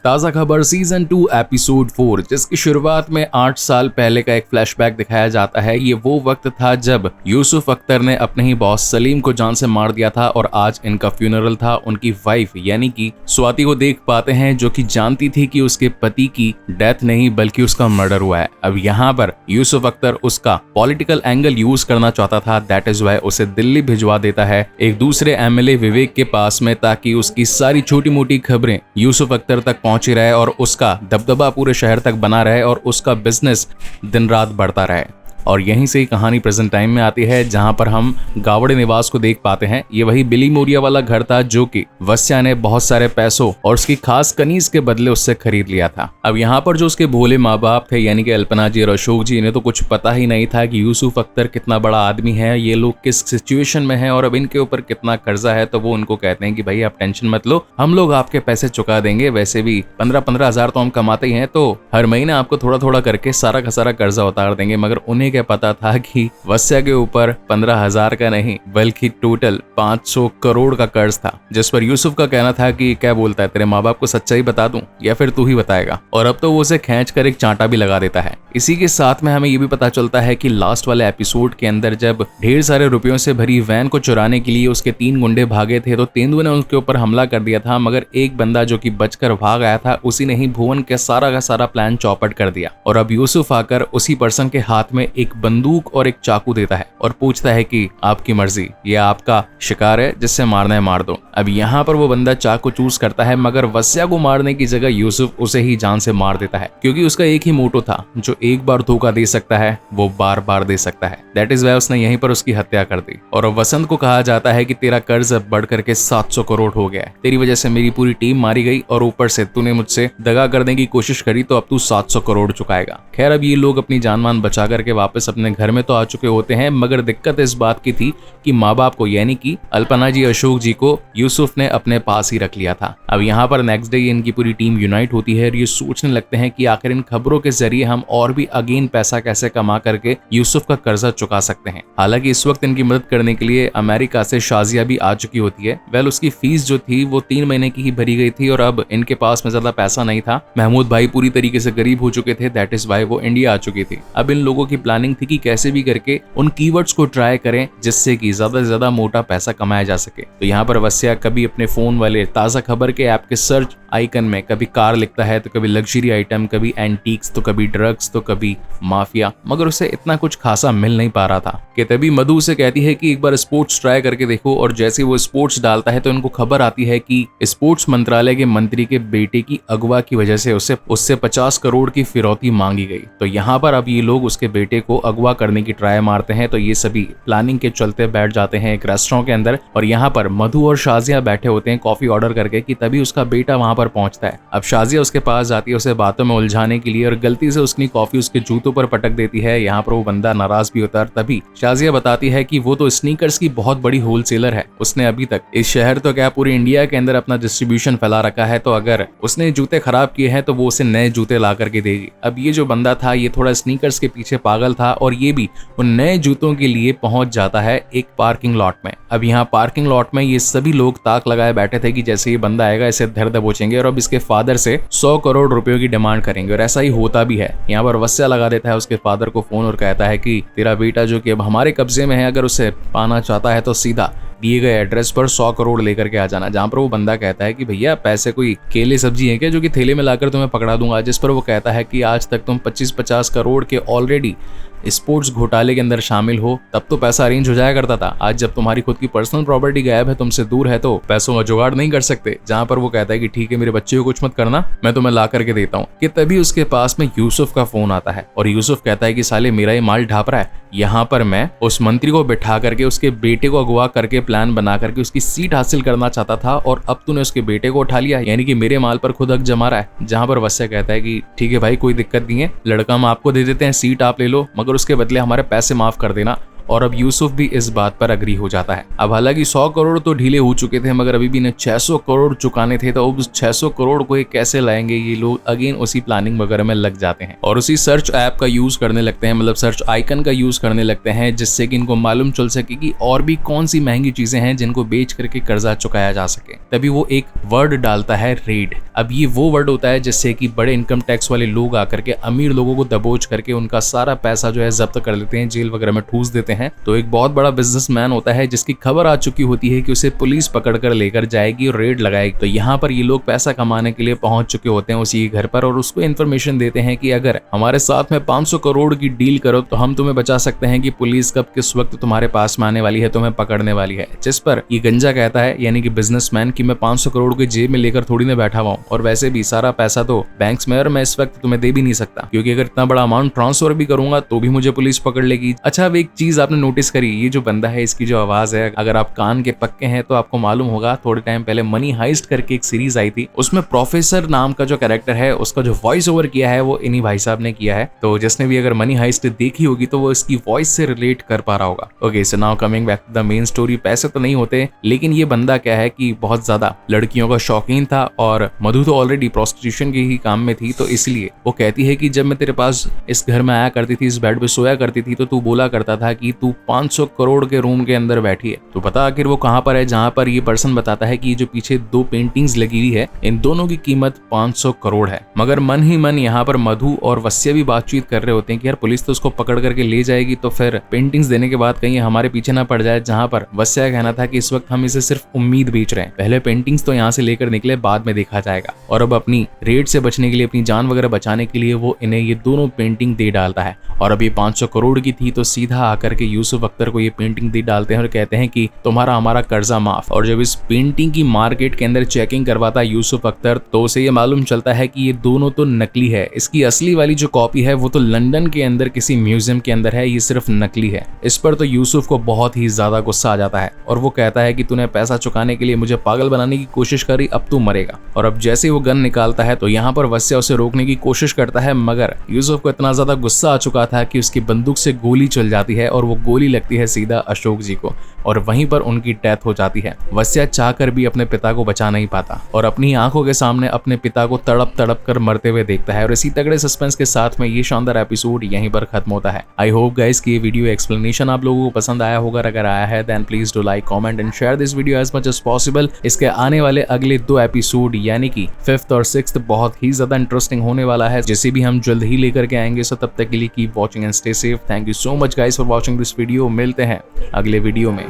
ताज़ा खबर season 2 episode 4, जिसकी शुरुआत में 8 साल पहले का एक फ्लैशबैक दिखाया जाता है। ये वो वक्त था जब यूसुफ अख्तर ने अपने ही बॉस सलीम को जान से मार दिया था और आज इनका फ्यूनरल था। उनकी वाइफ यानी कि स्वाति को देख पाते हैं, जो कि जानती थी कि उसके पति की डेथ नहीं बल्कि उसका मर्डर हुआ है। अब यहाँ पर यूसुफ अख्तर उसका पॉलिटिकल एंगल यूज करना चाहता था, दैट इज वाई उसे दिल्ली भिजवा देता है एक दूसरे एमएलए विवेक के पास में, ताकि उसकी सारी छोटी मोटी खबरें यूसुफ अख्तर तक पहुंची रहे और उसका दबदबा पूरे शहर तक बना रहे और उसका बिजनेस दिन रात बढ़ता रहे। और यहीं से ही कहानी प्रेजेंट टाइम में आती है, जहां पर हम गावड़े निवास को देख पाते हैं। ये वही बिली मोरिया वाला घर था जो कि वस्या ने बहुत सारे पैसों और उसकी खास कनीज के बदले उससे खरीद लिया था। अब यहाँ पर जो उसके भोले माँ बाप थे यानी कि अल्पना जी और अशोक जी, इन्हें तो कुछ पता ही नहीं था कि यूसुफ अख्तर कितना बड़ा आदमी है, ये लोग किस सिचुएशन में है और अब इनके ऊपर कितना कर्जा है। तो वो उनको कहते हैं कि भाई आप टेंशन मत लो, हम लोग आपके पैसे चुका देंगे। वैसे भी 15-15 हजार तो हम कमाते ही हैं, तो हर महीने आपको थोड़ा थोड़ा करके सारा का सारा कर्जा उतार देंगे। मगर उन्हें क्या पता था कि वस्या के ऊपर 15,000 का नहीं बल्कि टोटल 500 करोड़ का कर्ज था, जिस पर यूसुफ का कहना था कि क्या बोलता है, तेरे माँ बाप को सच्चाई बता दूं या फिर तू ही बताएगा। और अब तो वो उसे खींच कर एक चांटा भी लगा देता है। इसी के साथ में हमें ये भी पता चलता है कि लास्ट वाले एपिसोड के अंदर जब ढेर सारे रुपयों से भरी वैन को चुराने के लिए उसके 3 गुंडे भागे थे, तो तेंदुए ने उसके ऊपर हमला कर दिया था। मगर एक बंदा जो कि बचकर भाग आया था, उसी ने ही भुवन के सारा का सारा प्लान चौपट कर दिया। और अब यूसुफ आकर उसी पर्सन के हाथ में एक बंदूक और एक चाकू देता है और पूछता है कि आपकी मर्जी, ये आपका शिकार है, जिससे मारना है मार दो। अब यहाँ पर वो बंदा चाकू चूज करता है, मगर वस्या को मारने की जगह यूसुफ उसे ही जान से मार देता है, क्योंकि उसका एक ही मोटो था, जो एक बार धोखा दे सकता है वो बार बार दे सकता है। दैट इज वाई उसने यहीं पर उसकी हत्या कर दी। और वसंत को कहा जाता है कि तेरा कर्ज अब बढ़ करके 700 करोड़ हो गया है, तेरी वजह से मेरी पूरी टीम मारी गई और ऊपर से तूने मुझसे दगा करने की कोशिश करी, तो अब तू 700 करोड़ चुकाएगा। खैर, अब ये लोग अपनी जान मान बचा करके वापस अपने घर में तो आ चुके होते हैं, मगर दिक्कत इस बात की थी कि माँ बाप को यानी कि अल्पना जी, अशोक जी को यूसुफ ने अपने पास ही रख लिया था। अब यहाँ पर नेक्स्ट डे इनकी पूरी टीम यूनाइट होती है और ये सोचने लगते हैं कि आखिर इन खबरों के जरिए हम और भी अगेन पैसा कैसे कमा करके यूसुफ का कर्जा चुका सकते हैं। हालांकि इस वक्त इनकी मदद करने के लिए अमेरिका से शाजिया भी आ चुकी होती है। वेल, उसकी फीस जो थी वो 3 महीने की ही भरी गई थी और अब इनके पास में ज्यादा पैसा नहीं था। महमूद भाई पूरी तरीके से गरीब हो चुके थे, दैट इज वाई वो इंडिया आ चुकी थी। अब इन लोगों की प्लानिंग थी कि कैसे भी करके उन कीवर्ड्स को ट्राई करें जिससे कि ज्यादा से ज्यादा मोटा पैसा कमाया जा सके। तो यहाँ पर वस्या कभी अपने फोन वाले ताजा खबर के ऐप के सर्च आइकन में कभी कार लिखता है, तो कभी लग्जरी आइटम, कभी एंटीक्स, तो कभी ड्रग्स, तो कभी माफिया, मगर उसे इतना कुछ खासा मिल नहीं पा रहा था। कि तभी मधु उसे कहती है कि एक बार स्पोर्ट्स ट्राई करके देखो, और जैसे वो स्पोर्ट्स डालता है तो इनको खबर आती है कि स्पोर्ट्स मंत्रालय के मंत्री के बेटे की अगवा की वजह से उससे 50 करोड़ की फिरौती मांगी गई। तो यहाँ पर अब ये लोग उसके बेटे को अगवा करने की ट्राई मारते हैं। तो ये सभी प्लानिंग के चलते बैठ जाते हैं एक रेस्टोरेंट के अंदर, और यहाँ पर मधु और शाजिया बैठे होते हैं कॉफी ऑर्डर करके कि तभी उसका बेटा वहां पर पहुंचता है। अब शाजिया उसके पास जाती है उसे बातों में उलझाने के लिए, और गलती से उसकी कॉफी उसके जूतों पर पटक देती है। यहाँ पर वो बंदा नाराज भी होता है। तभी शाजिया बताती है कि वो तो स्नीकर्स की बहुत बड़ी होलसेलर है, उसने अभी तक इस शहर तो क्या पूरे इंडिया के अंदर अपना डिस्ट्रीब्यूशन फैला रखा है, तो अगर उसने जूते खराब किए हैं तो वो उसे नए जूते ला करके देगी। अब ये जो बंदा था ये थोड़ा स्नीकर्स के पीछे पागल था, और ये भी उन नए जूतों के लिए पहुंच जाता है एक पार्किंग लॉट में। अब यहाँ पार्किंग लॉट में ये सभी लोग ताक लगाए बैठे थे कि जैसे ये बंदा आएगा इसे धर दबोचेंगे और अब इसके फादर से 100 करोड़ रुपयों की डिमांड करेंगे। और ऐसा ही होता भी है। यहाँ पर वस्या लगा देता है उसके फादर को फोन और कहता है कि तेरा बेटा जो कि अब हमारे कब्जे में है, अगर उसे पाना चाहता है तो सीधा दिए गए एड्रेस पर 100 करोड़ लेकर के आ जाना। जहाँ पर वो बंदा कहता है कि भैया पैसे कोई केले सब्जी है क्या जो कि थैले में लाकर तुम्हें पकड़ा दूंगा। जिस पर वो कहता है कि आज तक तुम 25-50 करोड़ के ऑलरेडी स्पोर्ट्स घोटाले के अंदर शामिल हो, तब तो पैसा अरेंज हो जाया करता था। आज जब तुम्हारी खुद की पर्सनल प्रॉपर्टी गायब है, तुमसे दूर है, तो पैसों का जुगाड़ नहीं कर सकते। जहाँ पर वो कहता है कि ठीक है मेरे बच्चे को कुछ मत करना, मैं तुम्हें ला करके देता हूँ। कि तभी उसके पास में यूसुफ का फोन आता है और यूसुफ कहता है कि साले मेरा ये माल ढाप रहा है। यहाँ पर मैं उस मंत्री को बिठा करके उसके बेटे को अगवा करके प्लान बना करके उसकी सीट हासिल करना चाहता था, और अब तूने उसके बेटे को उठा लिया, यानी कि मेरे माल पर खुद हक जमा रहा है। जहाँ पर वस्या कहता है कि ठीक है भाई कोई दिक्कत नहीं है, लड़का हम आपको दे देते हैं, सीट आप ले लो, मगर उसके बदले हमारे पैसे माफ कर देना। और अब यूसुफ भी इस बात पर अग्री हो जाता है। अब हालांकि 100 करोड़ तो ढीले हो चुके थे, मगर अभी भी इन्हें 600 करोड़ चुकाने थे, तो उस 600 करोड़ को ये कैसे लाएंगे, ये लोग अगेन उसी प्लानिंग वगैरह में लग जाते हैं और उसी सर्च ऐप का यूज करने लगते हैं, मतलब सर्च आइकन का यूज करने लगते हैं, जिससे कि इनको मालूम चल सके कि और भी कौन सी महंगी चीजें हैं जिनको बेच करके कर्जा चुकाया जा सके। तभी वो एक वर्ड डालता है, रेड। अब ये वो वर्ड होता है जिससे कि बड़े इनकम टैक्स वाले लोग आकर के अमीर लोगों को दबोच करके उनका सारा पैसा जो है जब्त कर लेते हैं, जेल वगैरह में ठूस देते हैं। तो एक बहुत बड़ा बिजनेसमैन होता है जिसकी खबर आ चुकी होती है कि उसे पुलिस पकड़ कर लेकर जाएगी और रेड लगाएगी। तो यहाँ पर ये लोग पैसा कमाने के लिए पहुंच चुके होते हैं उसी घर पर और उसको इन्फॉर्मेशन देते हैं कि अगर हमारे साथ में 500 करोड़ की डील करो तो हम तुम्हें बचा सकते हैं कि पुलिस कब किस वक्त तुम्हारे पास में आने वाली है, तुम्हें पकड़ने वाली है। जिस पर ये गंजा कहता है, यानी कि बिजनेसमैन, कि मैं 500 करोड़ के जेब में लेकर थोड़ी ना बैठा हुआ हूँ, और वैसे भी सारा पैसा तो बैंक्स में, और मैं इस वक्त तुम्हें दे भी नहीं सकता, क्योंकि अगर इतना बड़ा अमाउंट ट्रांसफर भी करूंगा तो भी मुझे पुलिस पकड़ लेगी। अच्छा, अब एक चीज आपने नोटिस करी, ये जो बंदा है इसकी जो आवाज है, अगर आप कान के पक्के हैं तो आपको मालूम होगा, थोड़े टाइम पहले मनी हाइस्ट करके एक सीरीज आई थी, उसमें प्रोफेसर नाम का जो कैरेक्टर है उसका जो वॉइस ओवर किया है वो इन्हीं भाई साहब ने किया है। तो जिसने भी अगर मनी हाइस्ट देखी होगी तो वो इसकी वॉइस से रिलेट कर पा रहा होगा। Okay, so now coming back to the main story. पैसे तो नहीं होते, लेकिन ये बंदा क्या है कि बहुत ज्यादा लड़कियों का शौकीन था और मधु तो ऑलरेडी प्रोस्टिट्यूशन के ही काम में थी, तो इसलिए वो कहती है कि जब मैं तेरे पास इस घर में आया करती थी, इस बेड पे सोया करती थी, तो तू बोला करता था कि तू 500 करोड़ के रूम के अंदर बैठी है। तो पता आखिर वो कहाँ पर है, जहाँ पर ये पर्सन बताता है कि जो पीछे 2 पेंटिंग्स लगी हुई है, इन दोनों की कीमत 500 करोड़ है। मगर मन ही मन यहाँ पर मधु और वस्या भी बातचीत कर रहे होते हैं कि यार पुलिस तो उसको पकड़ करके ले जाएगी, तो फिर पेंटिंग्स देने के बाद कहीं हमारे पीछे ना पड़ जाए। जहाँ पर वस्या का कहना था कि इस वक्त हम इसे सिर्फ उम्मीद बेच रहे हैं, पहले पेंटिंग्स तो यहाँ से लेकर निकले, बाद में देखा जाएगा। और अब अपनी रेड से बचने के लिए, अपनी जान वगैरह बचाने के लिए वो इन्हें ये दोनों पेंटिंग दे डालता है। और अब ये 500 करोड़ की थी, तो सीधा आकर के यूसुफ अख्तर को ये पेंटिंग दे डालते हैं और कहते हैं कि तुम्हारा हमारा कर्जा माफ। और जब इस पेंटिंग की मार्केट के अंदर चेकिंग करवाता है यूसुफ अख्तर, तो उसे ये मालूम चलता है कि ये दोनों तो नकली है। इसकी असली वाली जो कॉपी है वो तो लंदन के अंदर किसी म्यूजियम के अंदर है, ये सिर्फ नकली है। इस पर तो यूसुफ को बहुत ही ज्यादा गुस्सा आ जाता है और वो कहता है कि तूने पैसा चुकाने के लिए मुझे पागल बनाने की कोशिश करी, अब तू मरेगा। और अब जैसे ही वो गन निकालता है तो यहाँ पर वस्या उसे रोकने की कोशिश करता है, मगर यूसुफ को इतना ज्यादा गुस्सा आ चुका था कि उसकी बंदूक से गोली चल जाती है और वो गोली लगती है सीधा अशोक जी को और वहीं पर उनकी डेथ हो जाती है। वस्या चाहकर भी अपने पिता को बचा नहीं पाता और अपनी आंखों के सामने अपने पिता को तड़प तड़प कर मरते हुए देखता है। और इसी तगड़े सस्पेंस के साथ में ये शानदार एपिसोड यहीं पर खत्म होता है। आई होप गाइस कि ये वीडियो एक्सप्लेनेशन आप लोगों को पसंद आया होगा। अगर आया है then please do like, comment and share this video as much as possible. इसके आने वाले अगले 2 एपिसोड यानी कि 5th और 6th बहुत ही ज्यादा इंटरेस्टिंग होने वाला है, जिसे भी हम जल्द ही लेकर के आएंगे। सो तब तक के लिए keep watching and stay safe. Thank you so much guys for watching this video. मिलते हैं अगले वीडियो में।